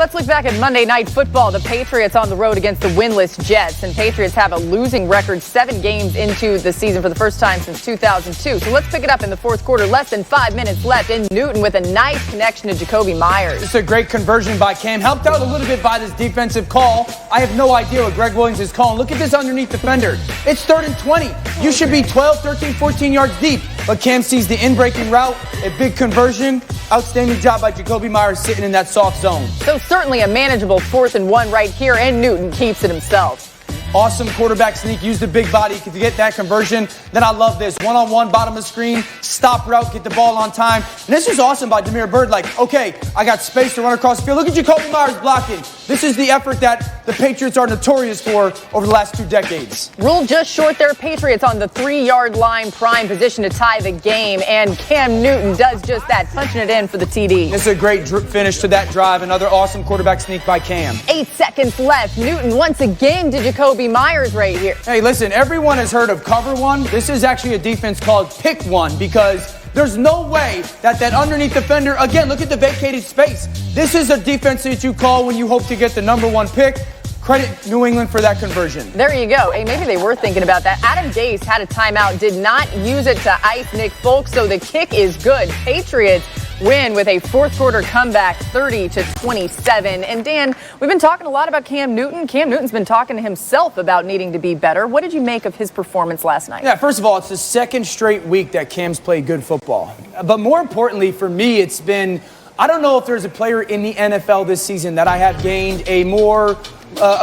let's look back at Monday Night Football. The Patriots on the road against the winless Jets. And Patriots have a losing record 7 games into the season for the first time since 2002. So let's pick it up in the fourth quarter. Less than 5 minutes left. And Newton with a nice connection to Jacoby Myers. It's a great conversion by Cam. Helped out a little bit by this defensive call. I have no idea what Greg Williams is calling. Look at this underneath defender. It's 3rd and 20. You should be 12, 13, 14 yards deep. But Cam sees the in-breaking route. A big conversion. Outstanding job by Jacoby Myers sitting in that soft zone. So certainly a manageable 4th and 1 right here, and Newton keeps it himself. Awesome quarterback sneak. Use the big body to get that conversion. Then I love this. One-on-one, bottom of the screen, stop route, get the ball on time. And this is awesome by Damiere Byrd. Like, okay, I got space to run across the field. Look at Jacoby Myers blocking. This is the effort that the Patriots are notorious for over the last 2 decades. Ruled just short there. Patriots on the 3-yard line, prime position to tie the game. And Cam Newton does just that, punching it in for the TD. This is a great finish to that drive. Another awesome quarterback sneak by Cam. 8 seconds left. Newton once again to Jacoby Myers right here. Hey, listen, everyone has heard of cover one. This is actually a defense called pick one because there's no way that underneath defender, again, look at the vacated space. This is a defense that you call when you hope to get the number 1 pick. Credit New England for that conversion. There you go. Hey, maybe they were thinking about that. Adam Gase had a timeout, did not use it to ice Nick Folk, so the kick is good. Patriots win with a fourth quarter comeback, 30-27. And Dan, we've been talking a lot about Cam Newton. Cam Newton's been talking to himself about needing to be better. What did you make of his performance last night? Yeah, first of all, it's the 2nd straight week that Cam's played good football. But more importantly for me, it's been, I don't know if there's a player in the NFL this season that I have gained a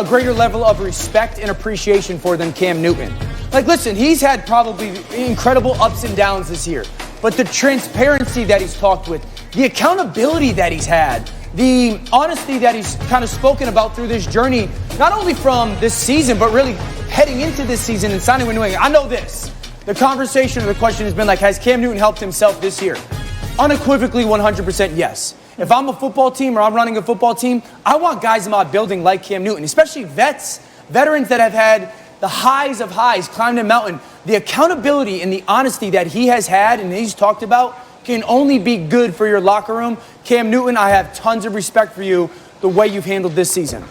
greater level of respect and appreciation for than Cam Newton. Like, listen, he's had probably incredible ups and downs this year. But the transparency that he's talked with, the accountability that he's had, the honesty that he's kind of spoken about through this journey, not only from this season, but really heading into this season and signing with New England. I know this. The conversation or the question has been like, has Cam Newton helped himself this year? Unequivocally, 100% yes. If I'm a football team or I'm running a football team, I want guys in my building like Cam Newton, especially veterans that have had the highs of highs, climbed a mountain. The accountability and the honesty that he has had and he's talked about can only be good for your locker room. Cam Newton, I have tons of respect for you, the way you've handled this season.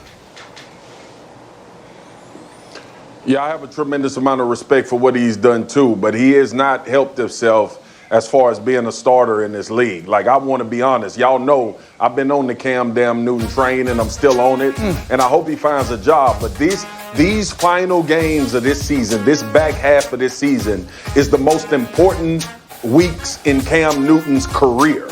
Yeah, I have a tremendous amount of respect for what he's done too, but he has not helped himself as far as being a starter in this league. Like, I want to be honest. Y'all know I've been on the Cam Newton train, and I'm still on it. And I hope he finds a job. But these final games of this season, this back half of this season, is the most important weeks in Cam Newton's career.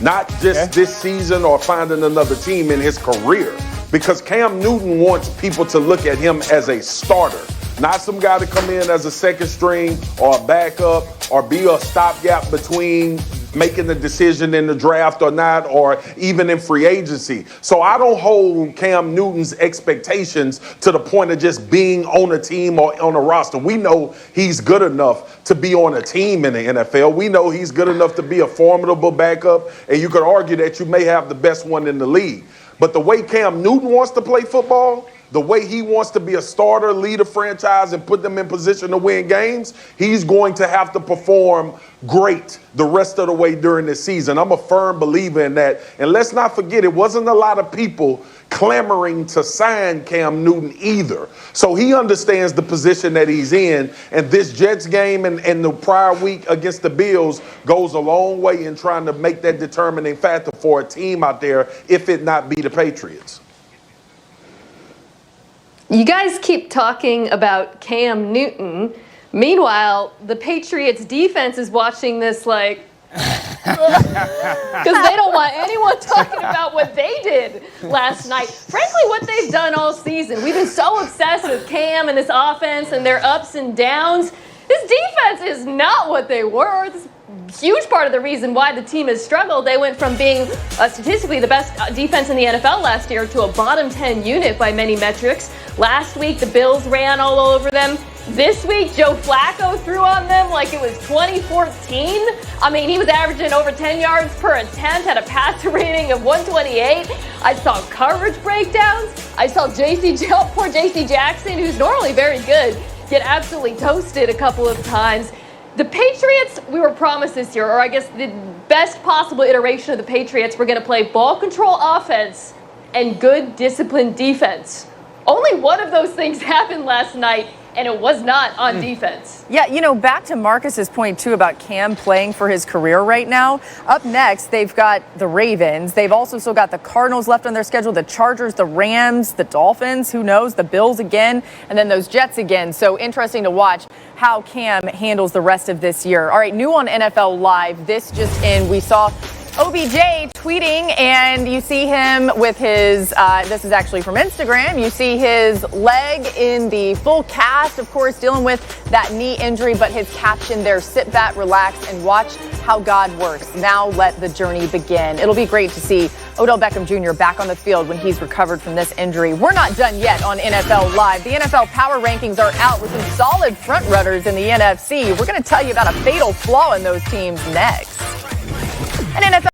Not just this season or finding another team in his career. Because Cam Newton wants people to look at him as a starter. Not some guy to come in as a second string or a backup or be a stopgap between making the decision in the draft or not, or even in free agency. So I don't hold Cam Newton's expectations to the point of just being on a team or on a roster. We know he's good enough to be on a team in the NFL. We know he's good enough to be a formidable backup, and you could argue that you may have the best one in the league. But the way Cam Newton wants to play football, the way he wants to be a starter, lead a franchise, and put them in position to win games, he's going to have to perform great the rest of the way during this season. I'm a firm believer in that. And let's not forget, it wasn't a lot of people clamoring to sign Cam Newton either. So he understands the position that he's in. And this Jets game and the prior week against the Bills goes a long way in trying to make that determining factor for a team out there, if it not be the Patriots. You guys keep talking about Cam Newton. Meanwhile, the Patriots defense is watching this like, because they don't want anyone talking about what they did last night. Frankly, what they've done all season. We've been so obsessed with Cam and this offense and their ups and downs. This defense is not what they were. This huge part of the reason why the team has struggled. They went from being statistically the best defense in the NFL last year to a bottom 10 unit by many metrics. Last week, the Bills ran all over them. This week, Joe Flacco threw on them like it was 2014. I mean, he was averaging over 10 yards per attempt, had a passer rating of 128. I saw coverage breakdowns. I saw poor JC Jackson, who's normally very good, get absolutely toasted a couple of times. The Patriots, we were promised this year, or I guess the best possible iteration of the Patriots, were going to play ball control offense and good disciplined defense. Only one of those things happened last night, and it was not on defense. Yeah, back to Marcus's point, too, about Cam playing for his career right now. Up next, they've got the Ravens. They've also still got the Cardinals left on their schedule, the Chargers, the Rams, the Dolphins, who knows, the Bills again, and then those Jets again. So interesting to watch how Cam handles the rest of this year. All right, new on NFL Live. This just in, we saw OBJ tweeting, and you see him with his, this is actually from Instagram, you see his leg in the full cast, of course, dealing with that knee injury, but his caption there, sit back, relax, and watch how God works. Now let the journey begin. It'll be great to see Odell Beckham Jr. back on the field when he's recovered from this injury. We're not done yet on NFL Live. The NFL Power Rankings are out with some solid front runners in the NFC. We're going to tell you about a fatal flaw in those teams next. An NFL